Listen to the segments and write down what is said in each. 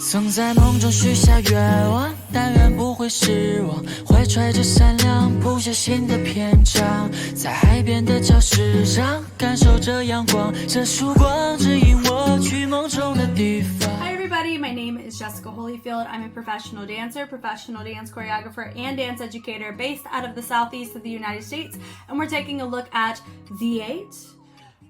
曾在梦中许下愿望，但愿不会失望，怀揣着善良谱下新的篇章，在海边的礁石上感受着阳光，这曙光指引我去梦中的地方。 Hi everybody, my name is Jessica Holyfield. I'm a professional dancer, professional dance choreographer, and dance educator based out of the southeast of the United States, and we're taking a look at The 8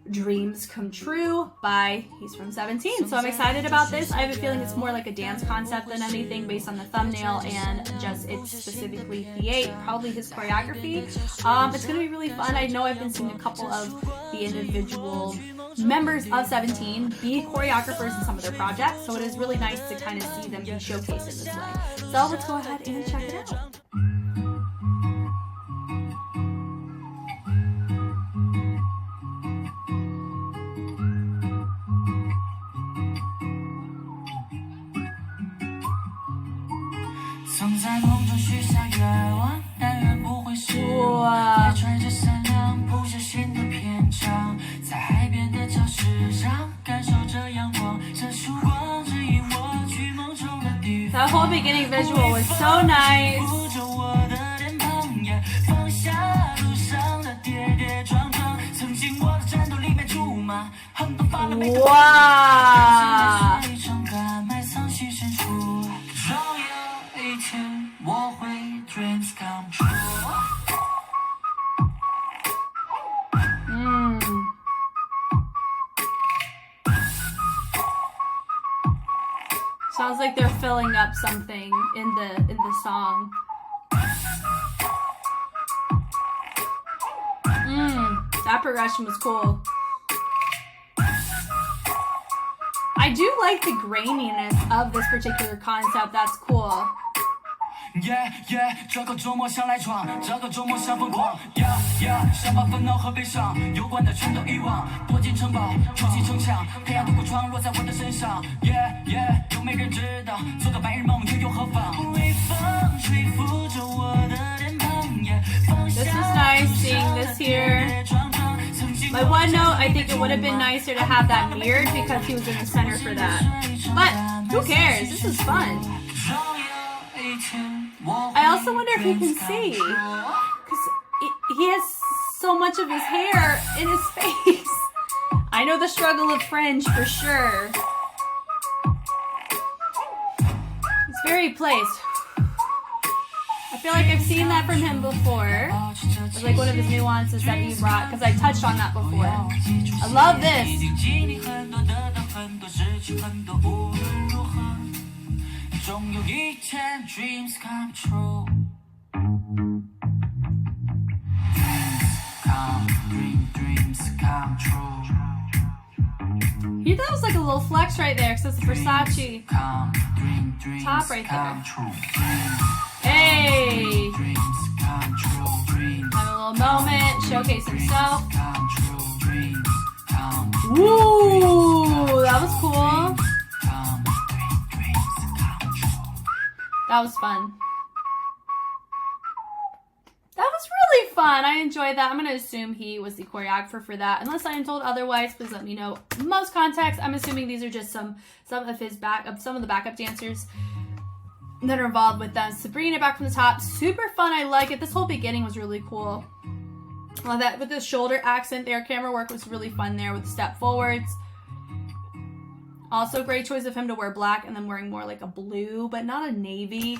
Dreams Come True by, he's from 17, so I'm excited about this. I have a feeling it's more like a dance concept than anything based on the thumbnail and just it's specifically The 8, probably his choreography. It's going to be really fun. I know I've been seeing a couple of the individual members of 17 be choreographers in some of their projects, so it is really nice to kind of see them be showcased in this way. So let's go ahead and check it out. That whole beginning visual was so nice. Wow. Sounds like they're filling up something in the song. That progression was cool. I do like the graininess of this particular concept. That's cool. Yeah, yeah, 这个周末想来闯，这个周末想疯狂。Yeah, yeah， 想把烦恼和悲伤有关的全都遗忘，躲进城堡，筑起城墙，黑暗的孤窗落在我的身上。Yeah, yeah， 有没人知道，做个白日梦又有何妨？微风吹拂着我的脸庞。This is nice seeing this here. My one note, I think it would have been nicer to have that mirrored because he was in the center for that. But who cares? This is fun. I also wonder if he can see, because he has so much of his hair in his face. I know the struggle of French for sure. It's very placed. I feel like I've seen that from him before. It's like one of his nuances that he brought, because I touched on that before. I love this. Dreams come true. Dreams come true. You thought it was like a little flex right there, because it's the Versace top right there. Hey! Have a little moment, showcase himself. Ooh, that was cool. That was fun. That was really fun. I enjoyed that. I'm going to assume he was the choreographer for that. Unless I am told otherwise, please let me know. Most context, I'm assuming these are just some of the backup dancers that are involved with them. Sabrina back from the top. Super fun. I like it. This whole beginning was really cool. Love that with the shoulder accent there. Camera work was really fun there with the step forwards. Also, great choice of him to wear black and then wearing more like a blue, but not a navy.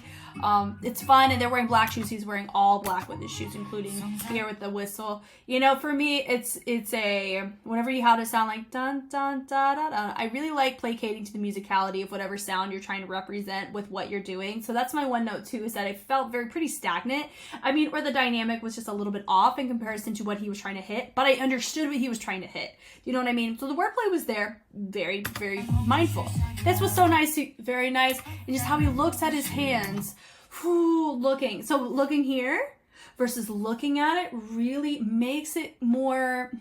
It's fun, and they're wearing black shoes. He's wearing all black with his shoes, including here with the whistle. You know, for me, it's a, whenever you have to sound like dun, dun, da, da, da. I really like placating to the musicality of whatever sound you're trying to represent with what you're doing. So that's my one note too, is that I felt pretty stagnant. I mean, or the dynamic was just a little bit off in comparison to what he was trying to hit, but I understood what he was trying to hit. You know what I mean? So the wordplay was there, very, very mindful. This was so nice, very nice, and just how he looks at his hands. Looking. So looking here versus looking at it really makes it more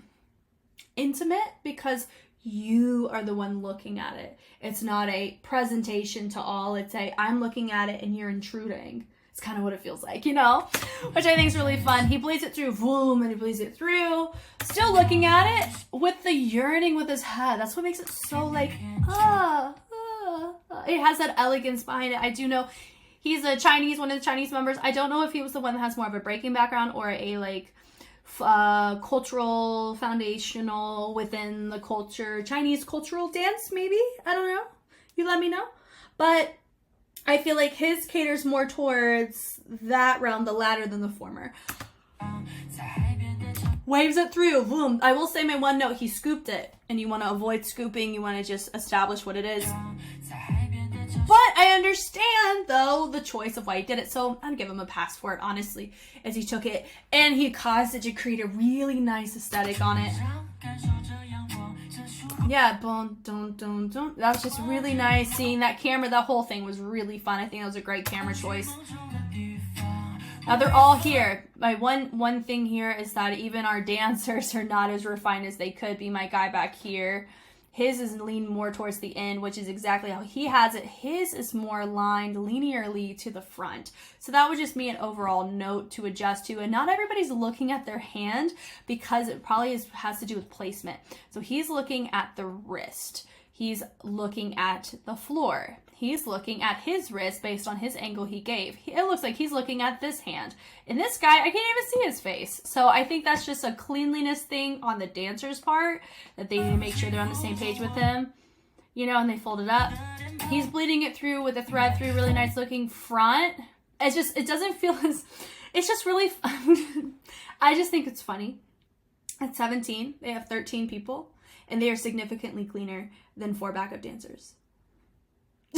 intimate because you are the one looking at it. It's not a presentation to all. It's a, I'm looking at it and you're intruding. It's kind of what it feels like, you know, which I think is really fun. He bleeds it through, boom, and he bleeds it through. Still looking at it with the yearning with his head. That's what makes it so like, it has that elegance behind it. I do know he's a Chinese, one of the Chinese members. I don't know if he was the one that has more of a breaking background or a like cultural foundational within the culture, Chinese cultural dance, maybe. I don't know. You let me know. But I feel like his caters more towards that realm, the latter than the former. Waves it through. Boom. I will say my one note, he scooped it. And you want to avoid scooping. You want to just establish what it is. But I understand, though, the choice of why he did it. So I'd give him a pass for it, honestly, as he took it. And he caused it to create a really nice aesthetic on it. Yeah, boom, dun. That was just really nice. Seeing that camera, that whole thing was really fun. I think that was a great camera choice. Now they're all here. My one thing here is that even our dancers are not as refined as they could be. My guy back here, his is leaned more towards the end, which is exactly how he has it. His is more aligned linearly to the front. So that would just be an overall note to adjust to. And not everybody's looking at their hand because it probably has to do with placement. So he's looking at the wrist. He's looking at the floor. He's looking at his wrist based on his angle he gave. It looks like he's looking at this hand. And this guy, I can't even see his face. So I think that's just a cleanliness thing on the dancer's part, that they need to make sure they're on the same page with him. You know, and they fold it up. He's bleeding it through with a thread through, really nice looking front. It doesn't feel as, it's just really fun. I just think it's funny. At 17, they have 13 people, and they are significantly cleaner than 4 backup dancers.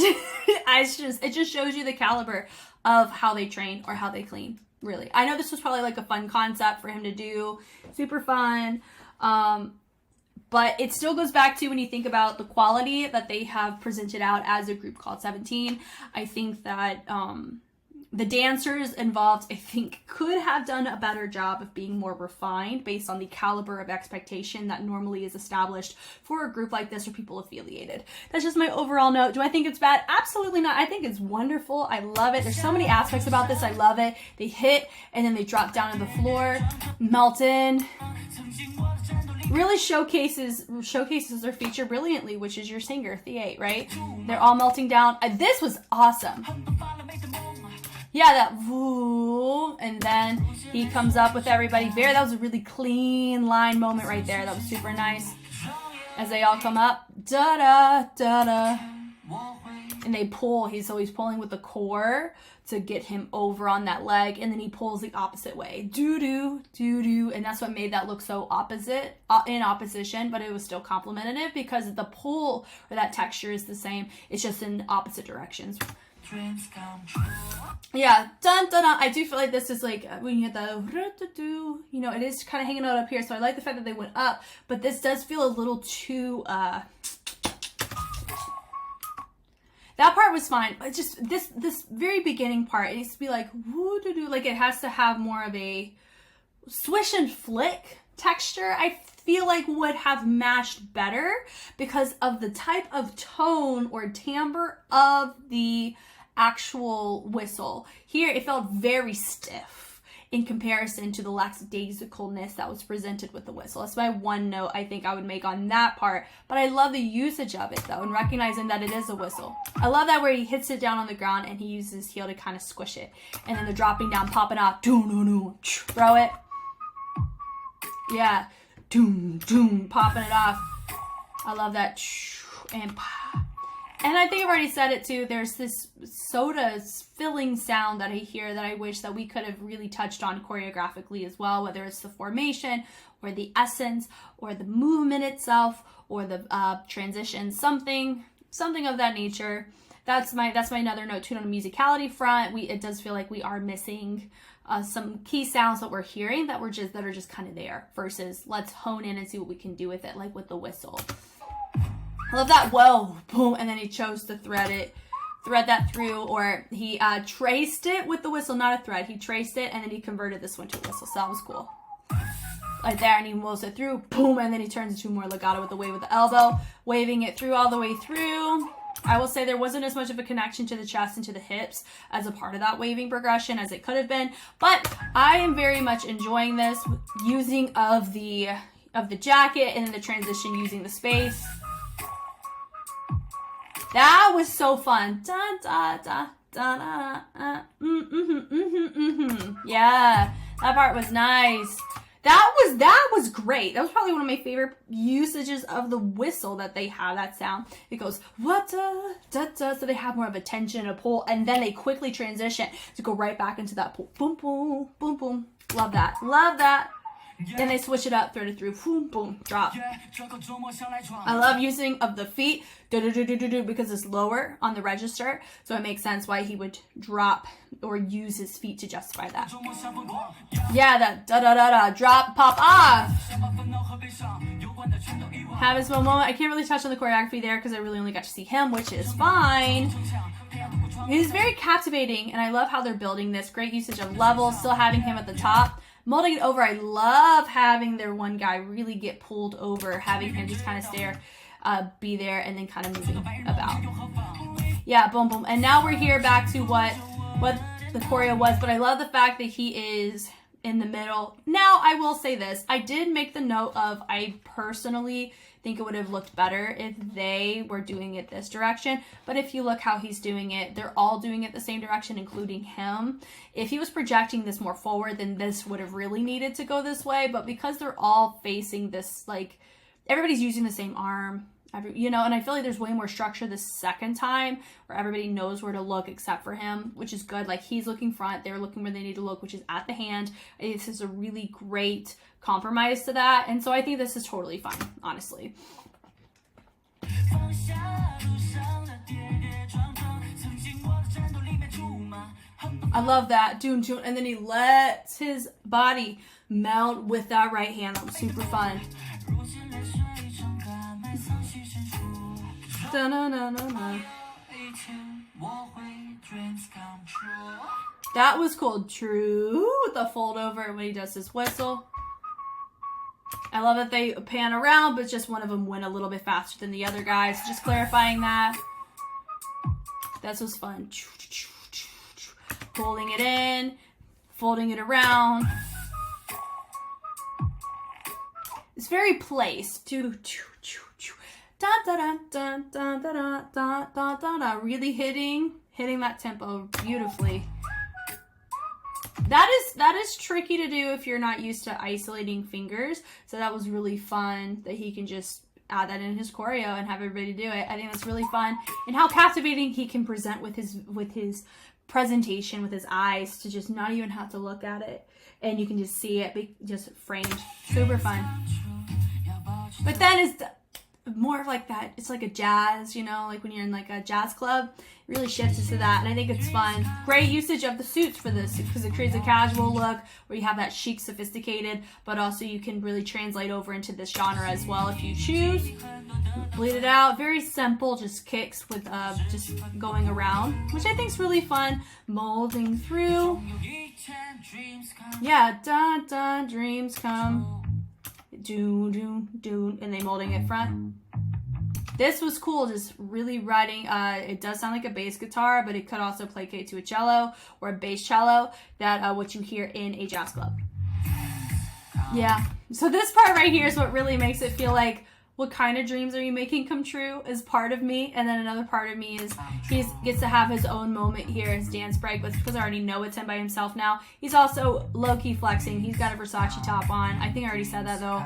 It just shows you the caliber of how they train or how they clean, really. I know this was probably like a fun concept for him to do, super fun, but it still goes back to when you think about the quality that they have presented out as a group called 17. I think that the dancers involved, I think, could have done a better job of being more refined based on the caliber of expectation that normally is established for a group like this or people affiliated. That's just my overall note. Do I think it's bad? Absolutely not. I think it's wonderful. I love it. There's so many aspects about this. I love it. They hit and then they drop down on the floor, melt in. Really showcases their feature brilliantly, which is your singer, The8, right? They're all melting down. This was awesome. Yeah, that woo, and then he comes up with everybody. That was a really clean line moment right there. That was super nice. As they all come up, da-da. And they pull. He's pulling with the core to get him over on that leg, and then he pulls the opposite way. Do-do, and that's what made that look so opposite, in opposition, but it was still complementative because the pull or that texture is the same. It's just in opposite directions. Yeah, dun dun dun. I do feel like this is like when you hit the, you know, it is kind of hanging out up here. So I like the fact that they went up, but this does feel a little too. That part was fine. It's just this very beginning part. It needs to be like woo doo doo. Like it has to have more of a swish and flick texture. I feel like would have matched better because of the type of tone or timbre of the actual whistle. Here it felt very stiff in comparison to the lackadaisicalness that was presented with the whistle. That's my one note I think I would make on that part, but I love the usage of it though, and recognizing that it is a whistle. I love that where he hits it down on the ground and he uses his heel to kind of squish it, and then the dropping down, popping off, throw it. Yeah, popping it off. I love that. And I think I've already said it too. There's this soda filling sound that I hear that I wish that we could have really touched on choreographically as well, whether it's the formation or the essence or the movement itself or the transition, something of that nature. That's my another note too on the musicality front. It does feel like we are missing some key sounds that we're hearing that are just kind of there, versus let's hone in and see what we can do with it, like with the whistle. I love that whoa, boom, and then he chose to thread that through, or he traced it with the whistle, not a thread. He traced it and then he converted this one to a whistle, so that was cool. Right there, and he moves it through, boom, and then he turns into more legato with the wave with the elbow, waving it through all the way through. I will say there wasn't as much of a connection to the chest and to the hips as a part of that waving progression as it could have been, but I am very much enjoying this using of the jacket and then the transition using the space. That was so fun. Yeah, that part was nice. That was great. That was probably one of my favorite usages of the whistle that they have, that sound. It goes, what da, da, da, so they have more of a tension, a pull, and then they quickly transition to go right back into that pull. Boom, boom, boom, boom. Love that. Love that. Then they switch it up, thread it through, boom, boom, drop. I love using of the feet, because it's lower on the register, so it makes sense why he would drop or use his feet to justify that. Yeah, that da-da-da-da, drop, pop, have his moment. I can't really touch on the choreography there because I really only got to see him, which is fine. He's very captivating, and I love how they're building this. Great usage of levels, still having him at the top. Molding it over, I love having their one guy really get pulled over, having him just kind of be there, and then kind of moving about. Yeah, boom, boom. And now we're here back to what the choreo was, but I love the fact that he is in the middle. Now, I will say this. I did make the note of, I personally think it would have looked better if they were doing it this direction. But if you look how he's doing it, they're all doing it the same direction, including him. If he was projecting this more forward, then this would have really needed to go this way. But because they're all facing this, like, everybody's using the same arm, and I feel like there's way more structure the second time where everybody knows where to look except for him, which is good. Like, he's looking front, they're looking where they need to look, which is at the hand. This is a really great compromise to that, and so I think this is totally fine, honestly. I love that, and then he lets his body melt with that right hand. That was super fun. That was cool. True, with the fold over when he does his whistle. I love that they pan around, but just one of them went a little bit faster than the other guys. Just clarifying that. This was fun. Folding it in, folding it around. It's very placed. Really hitting that tempo beautifully. That is tricky to do if you're not used to isolating fingers. So that was really fun that he can just add that in his choreo and have everybody do it. I think that's really fun, and how captivating he can present with his presentation, with his eyes, to just not even have to look at it, and you can just see it just framed. Super fun. But then it's more of like that, it's like a jazz, like when you're in like a jazz club, it really shifts into that, and I think it's fun. Great usage of the suits for this, because it creates a casual look where you have that chic, sophisticated, but also you can really translate over into this genre as well if you choose. Bleed it out, very simple, just kicks with just going around, which I think is really fun. Molding through. Yeah, dun dun, dreams come. Do, do, do, and they molding it front. This was cool, just really writing. It does sound like a bass guitar, but it could also placate to a cello or a bass cello, that what you hear in a jazz club. Yeah, so this part right here is what really makes it feel like, what kind of dreams are you making come true, is part of me. And then another part of me is he gets to have his own moment here, his dance break, but because I already know it's him by himself now. He's also low-key flexing. He's got a Versace top on. I think I already said that though.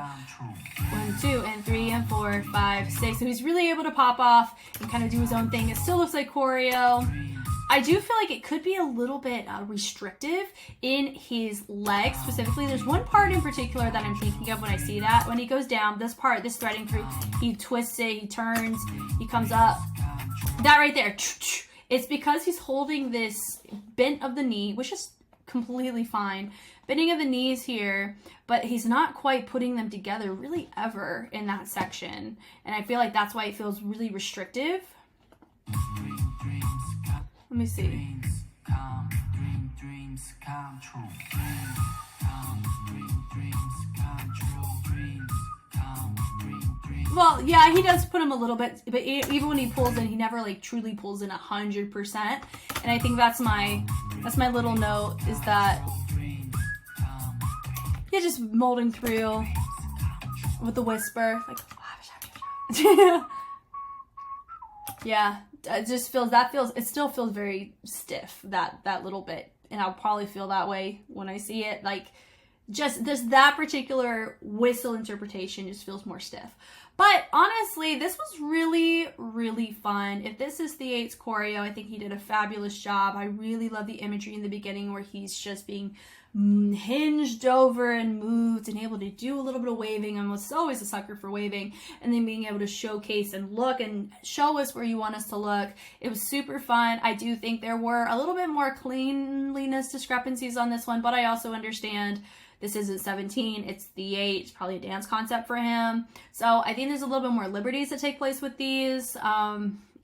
1, 2, and 3, and 4, 5, 6. So he's really able to pop off and kind of do his own thing. It still looks like choreo. I do feel like it could be a little bit restrictive in his legs specifically. There's one part in particular that I'm thinking of when I see that. When he goes down, this part, this threading through, he twists it, he turns, he comes up. That right there, it's because he's holding this bent of the knee, which is completely fine. Bending of the knees here, but he's not quite putting them together really ever in that section. And I feel like that's why it feels really restrictive. Let me see. Well, yeah, he does put him a little bit, but even when he pulls in, he never like truly pulls in 100%. And I think that's my little note, is that he's just molding through with the whisper, like. Yeah, it still feels very stiff, that little bit. And I'll probably feel that way when I see it. Like, just that particular whistle interpretation just feels more stiff. But honestly, this was really, really fun. If this is Theate's choreo, I think he did a fabulous job. I really love the imagery in the beginning where he's just being hinged over and moved and able to do a little bit of waving. I'm always a sucker for waving, and then being able to showcase and look and show us where you want us to look. It was super fun. I do think there were a little bit more cleanliness discrepancies on this one, but I also understand this isn't 17, it's the 8, it's probably a dance concept for him. So I think there's a little bit more liberties that take place with these.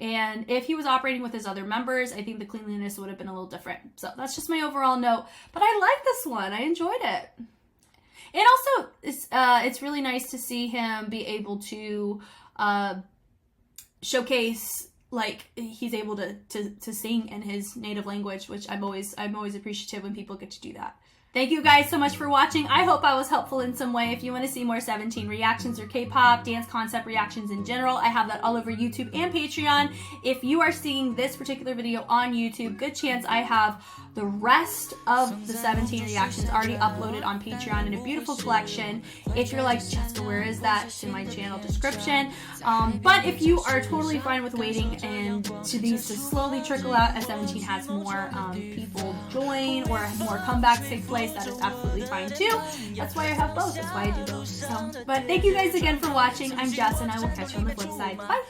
And if he was operating with his other members, I think the cleanliness would have been a little different. So that's just my overall note. But I like this one. I enjoyed it. And also, it's really nice to see him be able to showcase, like, he's able to sing in his native language, which I'm always appreciative when people get to do that. Thank you guys so much for watching. I hope I was helpful in some way. If you want to see more 17 reactions or K-pop, dance concept reactions in general, I have that all over YouTube and Patreon. If you are seeing this particular video on YouTube, good chance I have the rest of the 17 reactions already uploaded on Patreon in a beautiful collection. If you're like, Jessica, where is that? It's in my channel description. But if you are totally fine with waiting and to these to slowly trickle out as 17 has more people join or more comebacks take place, that is absolutely fine too. That's why I have both. That's why I do both. But thank you guys again for watching. I'm Jess, and I will catch you on the flip side. Bye.